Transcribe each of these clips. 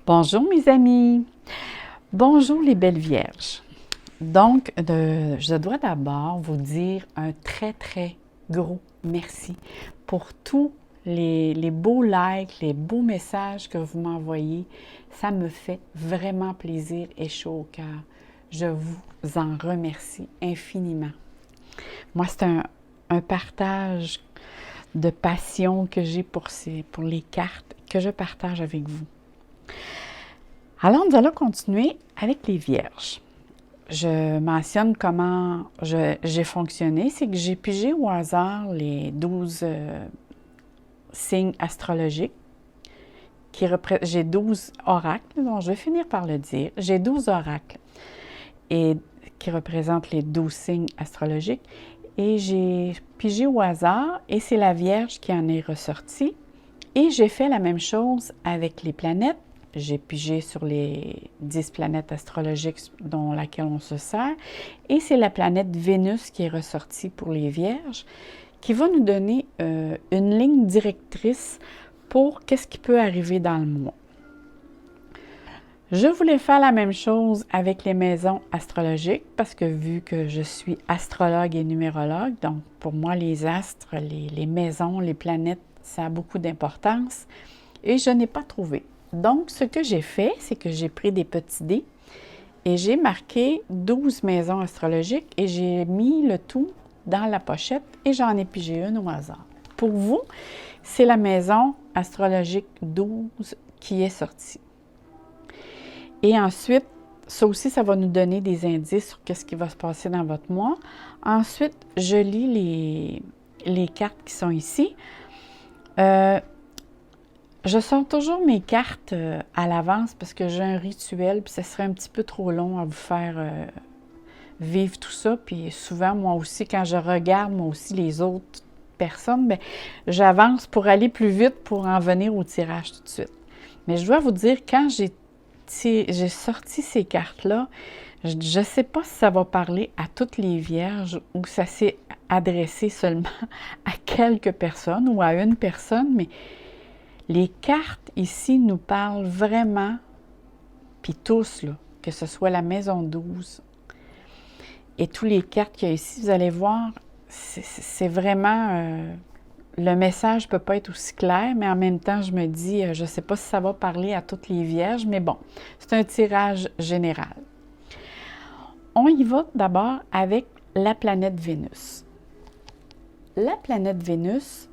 Bonjour mes amis, bonjour les belles vierges. Donc, je dois d'abord vous dire un très gros merci pour tous les beaux likes, les beaux messages que vous m'envoyez. Ça me fait vraiment plaisir et chaud au cœur. Je vous en remercie infiniment. Moi, c'est un partage de passion que j'ai pour les cartes que je partage avec vous. Alors, nous allons continuer avec les vierges. Je mentionne comment j'ai fonctionné. C'est que j'ai pigé au hasard les 12 signes astrologiques. J'ai 12 oracles, donc je vais finir par le dire. J'ai 12 oracles et, qui représentent les 12 signes astrologiques. Et j'ai pigé au hasard et c'est la Vierge qui en est ressortie. Et j'ai fait la même chose avec les planètes. J'ai pigé sur les 10 planètes astrologiques dont laquelle on se sert. Et c'est la planète Vénus qui est ressortie pour les Vierges, qui va nous donner une ligne directrice pour qu'est-ce qui peut arriver dans le mois. Je voulais faire la même chose avec les maisons astrologiques parce que vu que je suis astrologue et numérologue, donc pour moi les astres, les maisons, les planètes, ça a beaucoup d'importance et je n'ai pas trouvé. Donc, ce que j'ai fait, c'est que j'ai pris des petits dés et j'ai marqué 12 maisons astrologiques et j'ai mis le tout dans la pochette et j'en ai pigé une au hasard. Pour vous, c'est la maison astrologique 12 qui est sortie. Et ensuite, ça aussi, ça va nous donner des indices sur ce qui va se passer dans votre mois. Ensuite, je lis les cartes qui sont ici. Je sors toujours mes cartes à l'avance parce que j'ai un rituel, puis ça serait un petit peu trop long à vous faire vivre tout ça. Puis souvent, moi aussi, quand je regarde, moi aussi, les autres personnes, bien, j'avance pour aller plus vite pour en venir au tirage tout de suite. Mais je dois vous dire, quand j'ai sorti ces cartes-là, je ne sais pas si ça va parler à toutes les vierges ou ça s'est adressé seulement à quelques personnes ou à une personne, mais les cartes ici nous parlent vraiment, puis tous, là, que ce soit la maison 12 et tous les cartes qu'il y a ici, vous allez voir, c'est vraiment... le message ne peut pas être aussi clair, mais en même temps, je me dis, je ne sais pas si ça va parler à toutes les vierges, mais bon, c'est un tirage général. On y va d'abord avec la planète Vénus. La planète Vénus,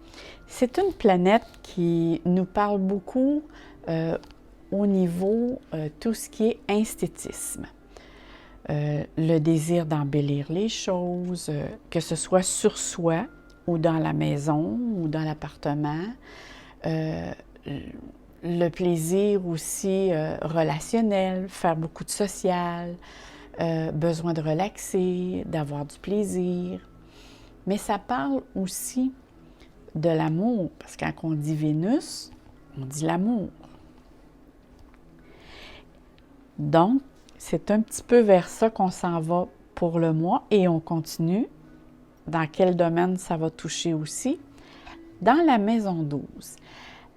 c'est une planète qui nous parle beaucoup au niveau tout ce qui est esthétisme. Le désir d'embellir les choses, que ce soit sur soi ou dans la maison ou dans l'appartement. Le plaisir aussi relationnel, faire beaucoup de social, besoin de relaxer, d'avoir du plaisir. Mais ça parle aussi de l'amour, parce que quand on dit Vénus, on dit l'amour. Donc, c'est un petit peu vers ça qu'on s'en va pour le mois et on continue. Dans quel domaine ça va toucher aussi? Dans la maison 12.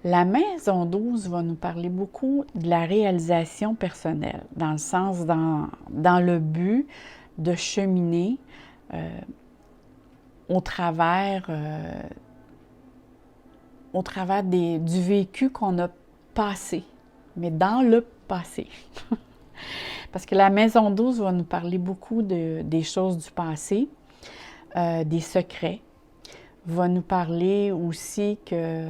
La maison 12 va nous parler beaucoup de la réalisation personnelle, dans le sens, dans le but de cheminer au travers du vécu qu'on a passé, mais dans le passé. Parce que la maison 12 va nous parler beaucoup des choses du passé, des secrets, va nous parler aussi que,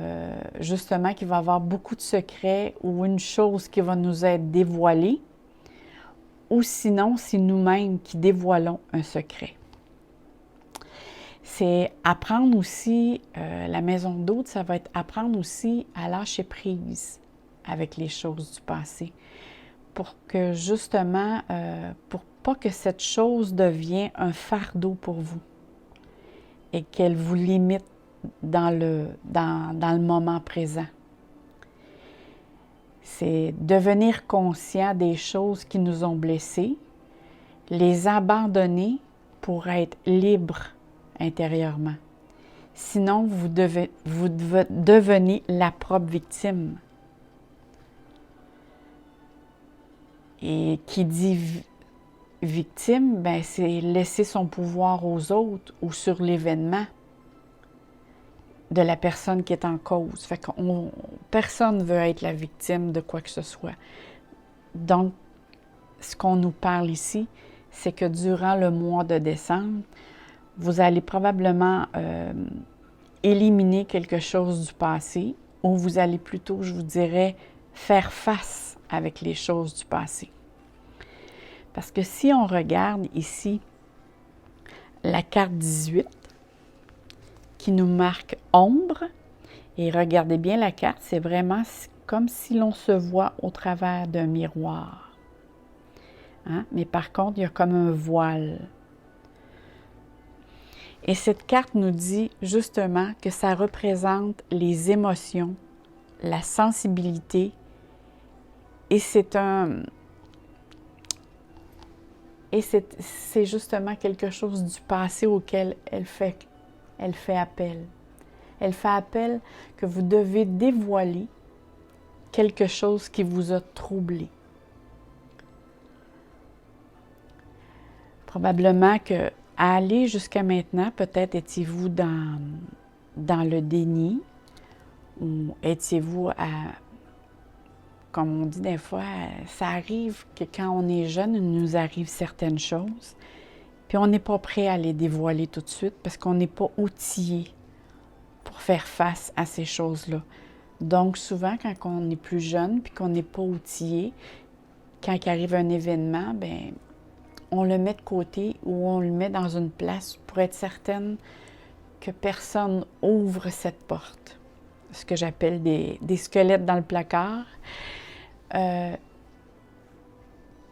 justement, qu'il va y avoir beaucoup de secrets ou une chose qui va nous être dévoilée, ou sinon, c'est nous-mêmes qui dévoilons un secret. C'est apprendre aussi, la maison d'hôte, ça va être apprendre aussi à lâcher prise avec les choses du passé, pour que, justement, pour pas que cette chose devienne un fardeau pour vous et qu'elle vous limite dans le moment présent. C'est devenir conscient des choses qui nous ont blessés, les abandonner pour être libre intérieurement. Sinon, vous devenez la propre victime. Et qui dit victime, ben c'est laisser son pouvoir aux autres ou sur l'événement de la personne qui est en cause. Fait que personne ne veut être la victime de quoi que ce soit. Donc, ce qu'on nous parle ici, c'est que durant le mois de décembre, vous allez probablement éliminer quelque chose du passé ou vous allez plutôt, je vous dirais, faire face avec les choses du passé. Parce que si on regarde ici la carte 18 qui nous marque ombre, et regardez bien la carte, c'est vraiment comme si l'on se voit au travers d'un miroir. Hein? Mais par contre, il y a comme un voile. Et cette carte nous dit justement que ça représente les émotions, la sensibilité, et c'est justement quelque chose du passé auquel elle fait appel. Elle fait appel que vous devez dévoiler quelque chose qui vous a troublé. Probablement que à aller jusqu'à maintenant, peut-être étiez-vous dans le déni ou étiez-vous comme on dit des fois, ça arrive que quand on est jeune, il nous arrive certaines choses, puis on n'est pas prêt à les dévoiler tout de suite parce qu'on n'est pas outillé pour faire face à ces choses-là. Donc souvent, quand on est plus jeune puis qu'on n'est pas outillé, quand il arrive un événement, bien, on le met de côté ou on le met dans une place pour être certaine que personne ouvre cette porte. Ce que j'appelle des squelettes dans le placard. Et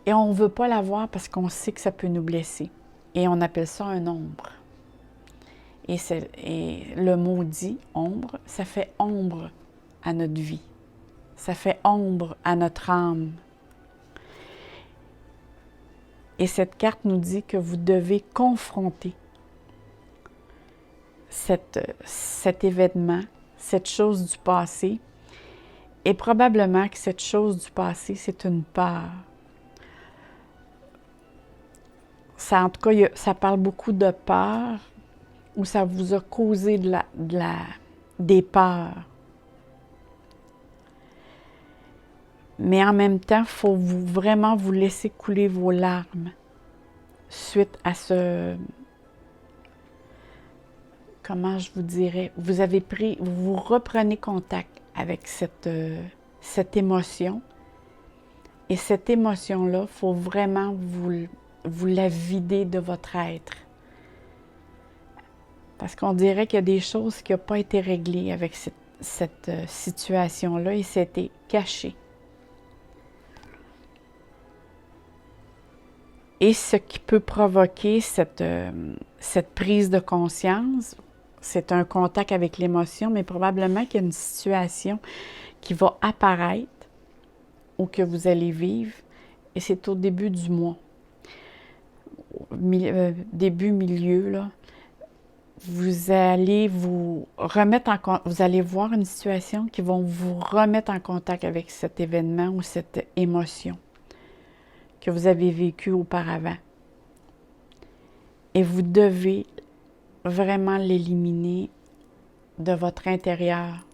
on ne veut pas la voir parce qu'on sait que ça peut nous blesser. Et on appelle ça un ombre. Et le mot dit ombre, ça fait ombre à notre vie. Ça fait ombre à notre âme. Et cette carte nous dit que vous devez confronter cet événement, cette chose du passé. Et probablement que cette chose du passé, c'est une peur. Ça, en tout cas, ça parle beaucoup de peur, ou ça vous a causé des peurs. Mais en même temps, il faut vraiment vous laisser couler vos larmes suite à comment je vous dirais, vous reprenez contact avec cette émotion. Et cette émotion-là, il faut vraiment vous la vider de votre être. Parce qu'on dirait qu'il y a des choses qui n'ont pas été réglées avec cette situation-là et c'était caché. Et ce qui peut provoquer cette prise de conscience, c'est un contact avec l'émotion, mais probablement qu'il y a une situation qui va apparaître ou que vous allez vivre, et c'est au début du mois. Début, milieu, là. Vous allez vous allez voir une situation qui va vous remettre en contact avec cet événement ou cette émotion que vous avez vécu auparavant. Et vous devez vraiment l'éliminer de votre intérieur.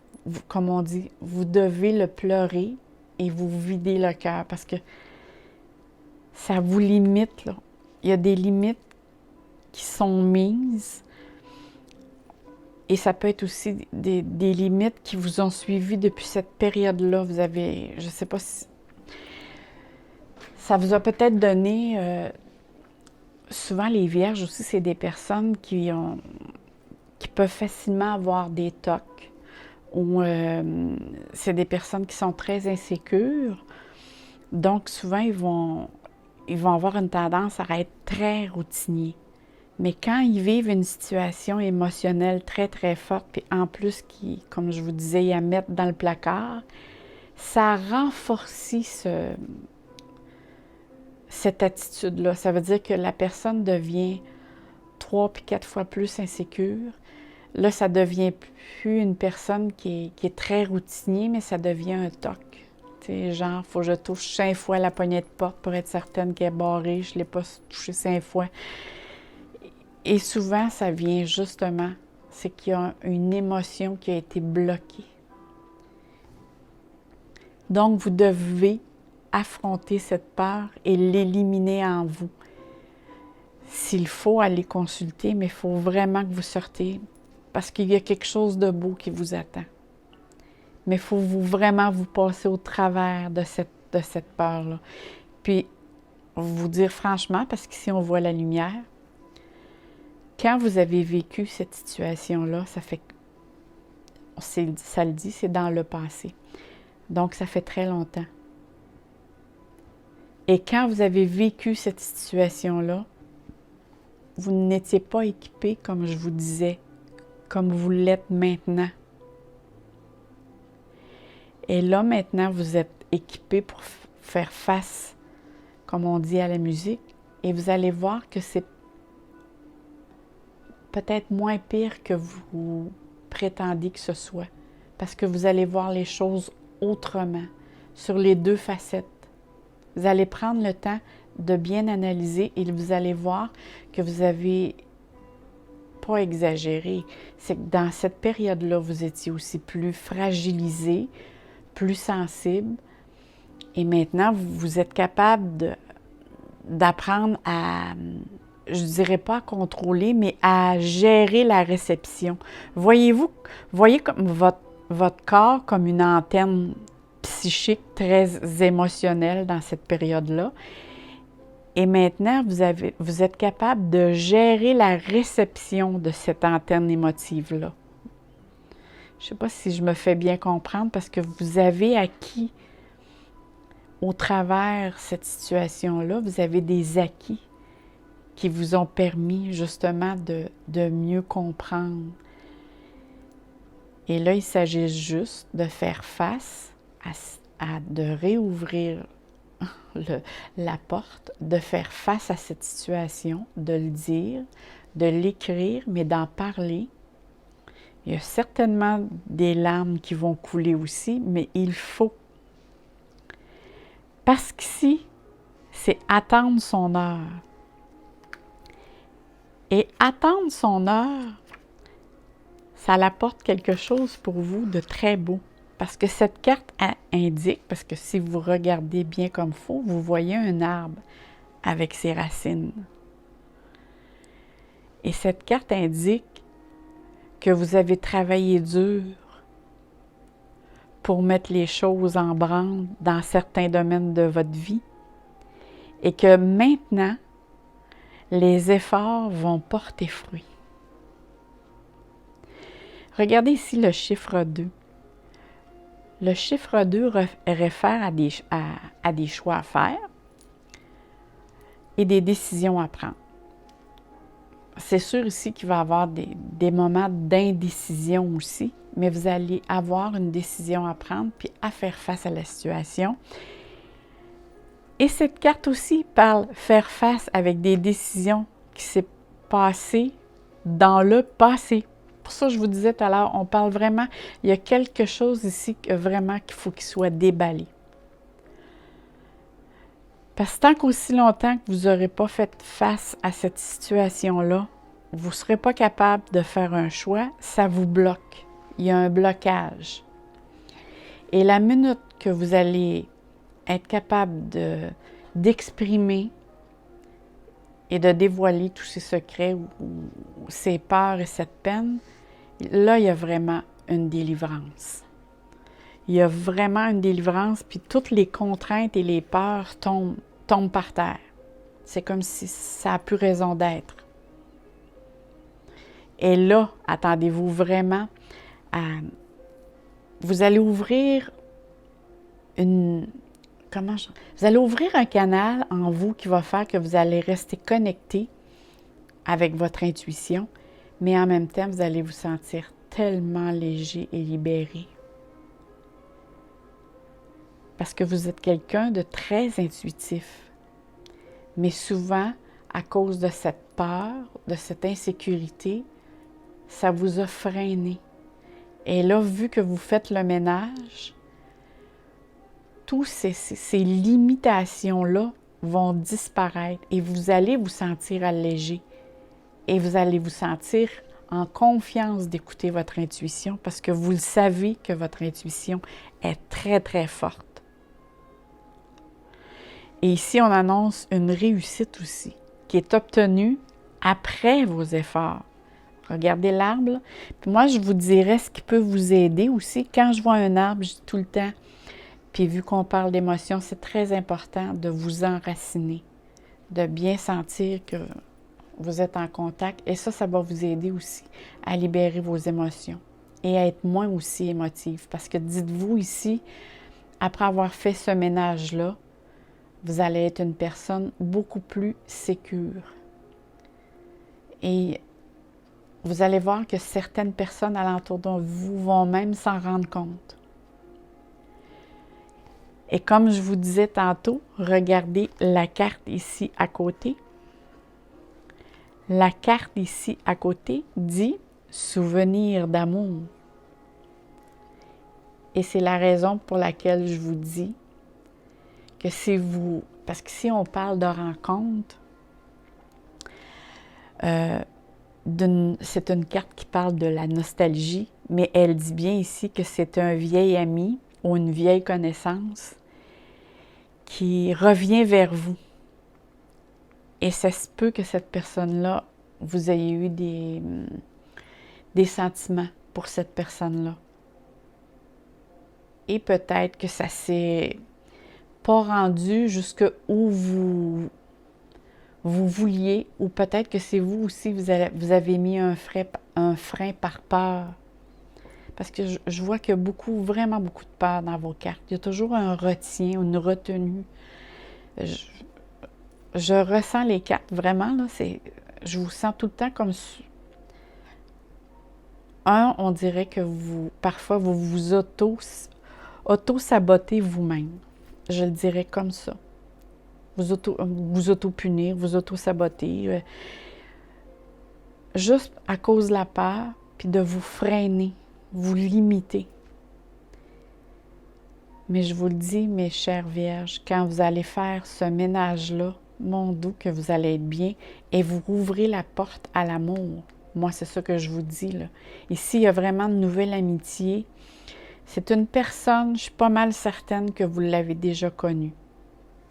Comme on dit, vous devez le pleurer et vous vider le cœur parce que ça vous limite, là. Il y a des limites qui sont mises et ça peut être aussi des limites qui vous ont suivi depuis cette période-là. Vous avez, je ne sais pas si ça vous a peut-être donné, souvent les vierges aussi, c'est des personnes qui peuvent facilement avoir des tocs ou c'est des personnes qui sont très insécures. Donc souvent, ils vont avoir une tendance à être très routiniers. Mais quand ils vivent une situation émotionnelle très, très forte, puis en plus, qui, comme je vous disais, y à mettre dans le placard, ça renforce cette attitude-là. Ça veut dire que la personne devient 3 puis 4 fois plus insécure. Là, ça devient plus une personne qui est très routinier, mais ça devient un toc. Tu sais, genre, faut que je touche 5 fois la poignée de porte pour être certaine qu'elle est barrée. Je ne l'ai pas touchée 5 fois. Et souvent, ça vient justement, c'est qu'il y a une émotion qui a été bloquée. Donc, vous devez affronter cette peur et l'éliminer en vous. S'il faut aller consulter, mais il faut vraiment que vous sortez parce qu'il y a quelque chose de beau qui vous attend. Mais il faut vraiment vous passer au travers de cette peur-là. Puis, vous dire franchement, parce qu'ici on voit la lumière, quand vous avez vécu cette situation-là, ça le dit, c'est dans le passé. Donc, ça fait très longtemps. Et quand vous avez vécu cette situation-là, vous n'étiez pas équipé, comme je vous disais, comme vous l'êtes maintenant. Et là, maintenant, vous êtes équipé pour faire face, comme on dit, à la musique. Et vous allez voir que c'est peut-être moins pire que vous prétendez que ce soit. Parce que vous allez voir les choses autrement, sur les deux facettes. Vous allez prendre le temps de bien analyser et vous allez voir que vous avez pas exagéré. C'est que dans cette période-là, vous étiez aussi plus fragilisé, plus sensible. Et maintenant, vous êtes capable d'apprendre à, je ne dirais pas à contrôler, mais à gérer la réception. Voyez comme votre corps comme une antenne psychique très émotionnelle dans cette période-là. Et maintenant, vous êtes capable de gérer la réception de cette antenne émotive-là. Je ne sais pas si je me fais bien comprendre parce que vous avez acquis, au travers cette situation-là, vous avez des acquis qui vous ont permis justement de mieux comprendre. Et là, il s'agit juste de faire face de réouvrir la porte, de faire face à cette situation, de le dire, de l'écrire, mais d'en parler. Il y a certainement des larmes qui vont couler aussi, mais il faut. Parce qu'ici, c'est attendre son heure. Et attendre son heure, ça apporte quelque chose pour vous de très beau. Parce que cette carte indique, parce que si vous regardez bien comme il faut, vous voyez un arbre avec ses racines. Et cette carte indique que vous avez travaillé dur pour mettre les choses en branle dans certains domaines de votre vie et que maintenant, les efforts vont porter fruit. Regardez ici le chiffre 2. Le chiffre 2 réfère à des choix à faire et des décisions à prendre. C'est sûr ici qu'il va y avoir des moments d'indécision aussi, mais vous allez avoir une décision à prendre puis à faire face à la situation. Et cette carte aussi parle faire face avec des décisions qui s'est passées dans le passé. Pour ça, je vous disais tout à l'heure, on parle vraiment, il y a quelque chose ici vraiment qu'il faut qu'il soit déballé. Parce que tant qu'aussi longtemps que vous n'aurez pas fait face à cette situation-là, vous ne serez pas capable de faire un choix, ça vous bloque. Il y a un blocage. Et la minute que vous allez être capable d'exprimer et de dévoiler tous ces secrets ou ces peurs et cette peine, là, il y a vraiment une délivrance. Il y a vraiment une délivrance, puis toutes les contraintes et les peurs tombent par terre. C'est comme si ça n'a plus raison d'être. Et là, attendez-vous vraiment à... Vous allez ouvrir vous allez ouvrir un canal en vous qui va faire que vous allez rester connecté avec votre intuition, mais en même temps, vous allez vous sentir tellement léger et libéré. Parce que vous êtes quelqu'un de très intuitif. Mais souvent, à cause de cette peur, de cette insécurité, ça vous a freiné. Et là, vu que vous faites le ménage, toutes ces limitations-là vont disparaître et vous allez vous sentir allégé et vous allez vous sentir en confiance d'écouter votre intuition parce que vous le savez que votre intuition est très, très forte. Et ici, on annonce une réussite aussi, qui est obtenue après vos efforts. Regardez l'arbre. Puis moi, je vous dirais ce qui peut vous aider aussi. Quand je vois un arbre, je dis tout le temps, puis vu qu'on parle d'émotions, c'est très important de vous enraciner, de bien sentir que vous êtes en contact. Et ça va vous aider aussi à libérer vos émotions et à être moins aussi émotif. Parce que dites-vous ici, après avoir fait ce ménage-là, vous allez être une personne beaucoup plus sécure. Et vous allez voir que certaines personnes alentour de vous vont même s'en rendre compte. Et comme je vous disais tantôt, regardez la carte ici à côté. La carte ici à côté dit « Souvenir d'amour ». Et c'est la raison pour laquelle je vous dis que c'est vous, parce que si on parle de rencontre, c'est une carte qui parle de la nostalgie, mais elle dit bien ici que c'est un vieil ami ou une vieille connaissance qui revient vers vous. Et ça se peut que cette personne-là, vous ayez eu des sentiments pour cette personne-là. Et peut-être que ça s'est pas rendu jusqu'où vous vouliez, ou peut-être que c'est vous aussi, vous avez mis un frein par peur. Parce que je vois qu'il y a vraiment beaucoup de peur dans vos cartes. Il y a toujours un retien, une retenue. Je ressens les cartes, vraiment, là, je vous sens tout le temps comme... on dirait que parfois, vous vous auto-sabotez vous-même. Je le dirais comme ça. Vous auto-punir, vous auto-saboter. Juste à cause de la peur, puis de vous freiner, vous limiter. Mais je vous le dis, mes chères vierges, quand vous allez faire ce ménage-là, mon doux, que vous allez être bien, et vous rouvrez la porte à l'amour. Moi, c'est ça que je vous dis, là. Ici, il y a vraiment de nouvelles amitiés. C'est une personne, je suis pas mal certaine que vous l'avez déjà connue.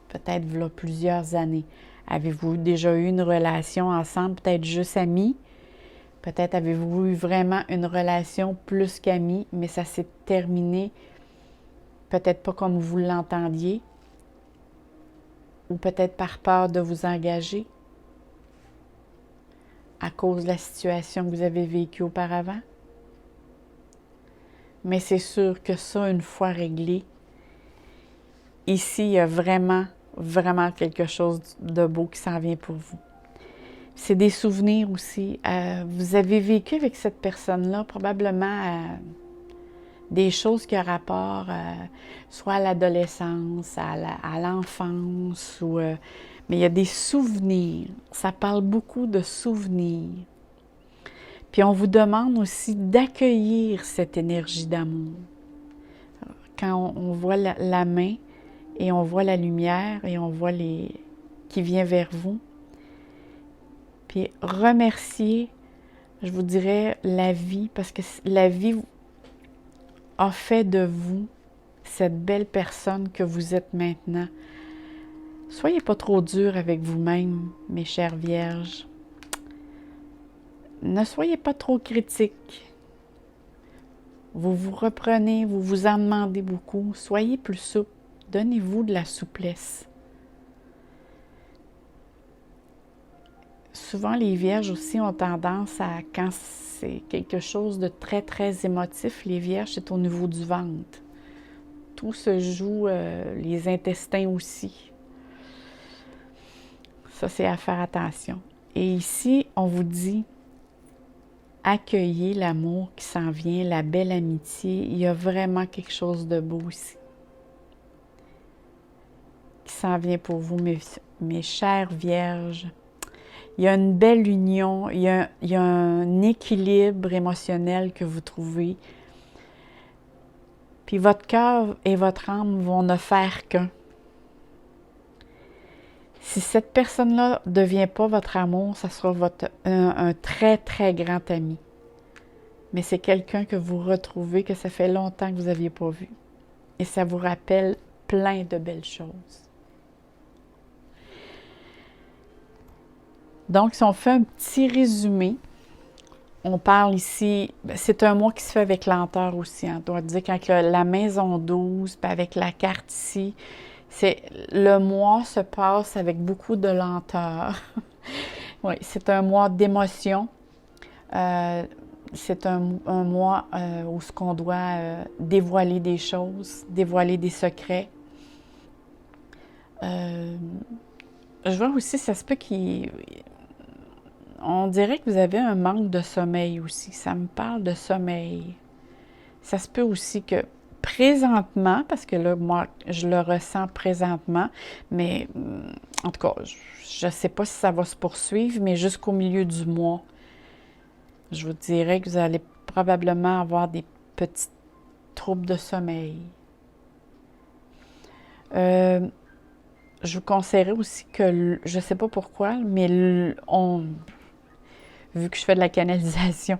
Peut-être il y a plusieurs années. Avez-vous déjà eu une relation ensemble, peut-être juste amis? Peut-être avez-vous eu vraiment une relation plus qu'amis, mais ça s'est terminé peut-être pas comme vous l'entendiez, ou peut-être par peur de vous engager à cause de la situation que vous avez vécue auparavant. Mais c'est sûr que ça, une fois réglé, ici, il y a vraiment, vraiment quelque chose de beau qui s'en vient pour vous. C'est des souvenirs aussi. Vous avez vécu avec cette personne-là probablement des choses qui ont rapport soit à l'adolescence, à l'enfance, mais il y a des souvenirs. Ça parle beaucoup de souvenirs. Puis on vous demande aussi d'accueillir cette énergie d'amour. Quand on voit la main et on voit la lumière et on voit qui vient vers vous, puis remercier, je vous dirais, la vie, parce que la vie a fait de vous cette belle personne que vous êtes maintenant. Soyez pas trop dur avec vous-même, mes chères vierges. Ne soyez pas trop critiques. Vous vous reprenez, vous vous en demandez beaucoup. Soyez plus souple. Donnez-vous de la souplesse. Souvent, les vierges aussi ont tendance à, quand c'est quelque chose de très, très émotif, les vierges, c'est au niveau du ventre. Tout se joue, les intestins aussi. Ça, c'est à faire attention. Et ici, on vous dit, accueillez l'amour qui s'en vient, la belle amitié. Il y a vraiment quelque chose de beau ici qui s'en vient pour vous, mes chères vierges. Il y a une belle union, il y a un équilibre émotionnel que vous trouvez. Puis votre cœur et votre âme vont ne faire qu'un. Si cette personne-là ne devient pas votre amour, ça sera un très, très grand ami. Mais c'est quelqu'un que vous retrouvez, que ça fait longtemps que vous n'aviez pas vu. Et ça vous rappelle plein de belles choses. Donc, si on fait un petit résumé, on parle ici, c'est un mois qui se fait avec lenteur aussi. On doit dire qu'avec la maison 12, puis avec la carte ici, le mois se passe avec beaucoup de lenteur. Oui, c'est un mois d'émotion. C'est un mois où ce qu'on doit dévoiler des choses, dévoiler des secrets. Je vois aussi, ça se peut on dirait que vous avez un manque de sommeil aussi. Ça me parle de sommeil. Ça se peut aussi que présentement, parce que là, moi, je le ressens présentement, mais en tout cas, je ne sais pas si ça va se poursuivre, mais jusqu'au milieu du mois, je vous dirais que vous allez probablement avoir des petits troubles de sommeil. Je vous conseillerais aussi que, je ne sais pas pourquoi, mais vu que je fais de la canalisation,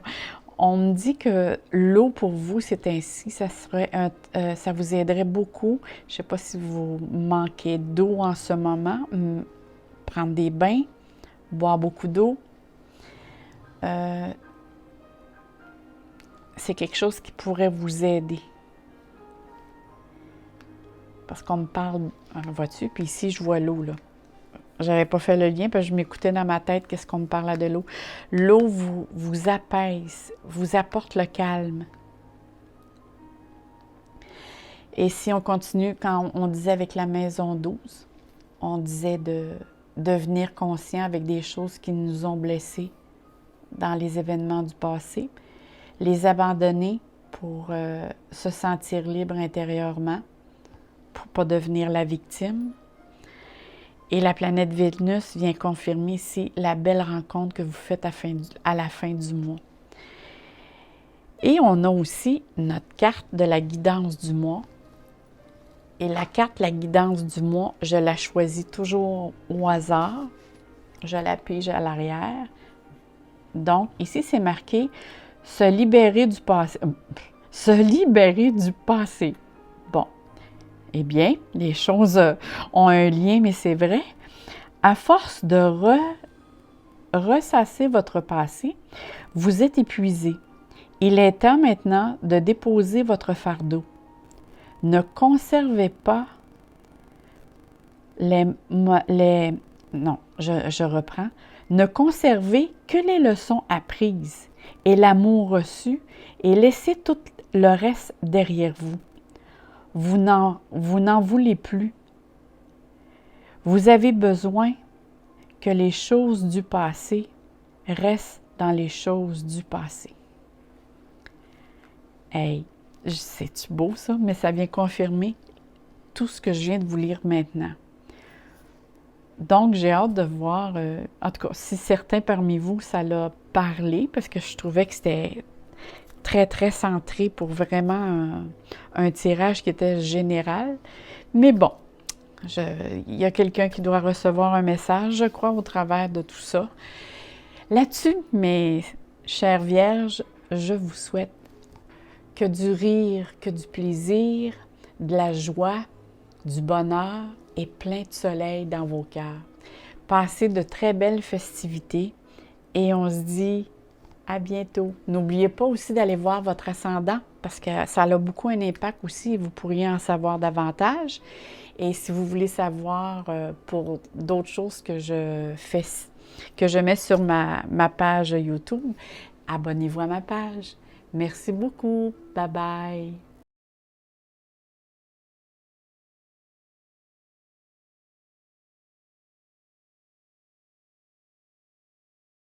on me dit que l'eau pour vous, c'est ainsi, ça vous aiderait beaucoup. Je ne sais pas si vous manquez d'eau en ce moment, prendre des bains, boire beaucoup d'eau. C'est quelque chose qui pourrait vous aider. Parce qu'on me parle, vois-tu, puis ici, je vois l'eau, là. J'avais pas fait le lien parce que je m'écoutais dans ma tête qu'est-ce qu'on me parlait de l'eau. L'eau vous apaise, vous apporte le calme. Et si on continue, quand on disait avec la maison 12, on disait de devenir conscient avec des choses qui nous ont blessés dans les événements du passé, les abandonner pour se sentir libre intérieurement, pour ne pas devenir la victime. Et la planète Vénus vient confirmer ici la belle rencontre que vous faites à la fin du mois. Et on a aussi notre carte de la guidance du mois. Et la carte, la guidance du mois, je la choisis toujours au hasard. Je la pige à l'arrière. Donc, ici, c'est marqué « Se libérer du passé ». Se libérer du passé. Bon. Eh bien, les choses ont un lien, mais c'est vrai. À force de ressasser votre passé, vous êtes épuisé. Il est temps maintenant de déposer votre fardeau. Ne conservez pas je reprends. Ne conservez que les leçons apprises et l'amour reçu et laissez tout le reste derrière vous. Vous n'en voulez plus. Vous avez besoin que les choses du passé restent dans les choses du passé. Hey, c'est-tu beau ça? Mais ça vient confirmer tout ce que je viens de vous lire maintenant. Donc, j'ai hâte de voir, en tout cas, si certains parmi vous, ça l'a parlé, parce que je trouvais que c'était très, très centré pour vraiment un tirage qui était général. Mais bon, il y a quelqu'un qui doit recevoir un message, je crois, au travers de tout ça. Là-dessus, mes chères vierges, je vous souhaite que du rire, que du plaisir, de la joie, du bonheur et plein de soleil dans vos cœurs. Passez de très belles festivités et on se dit à bientôt. N'oubliez pas aussi d'aller voir votre ascendant parce que ça a beaucoup un impact aussi et vous pourriez en savoir davantage. Et si vous voulez savoir pour d'autres choses que je mets sur ma page YouTube, abonnez-vous à ma page. Merci beaucoup. Bye bye.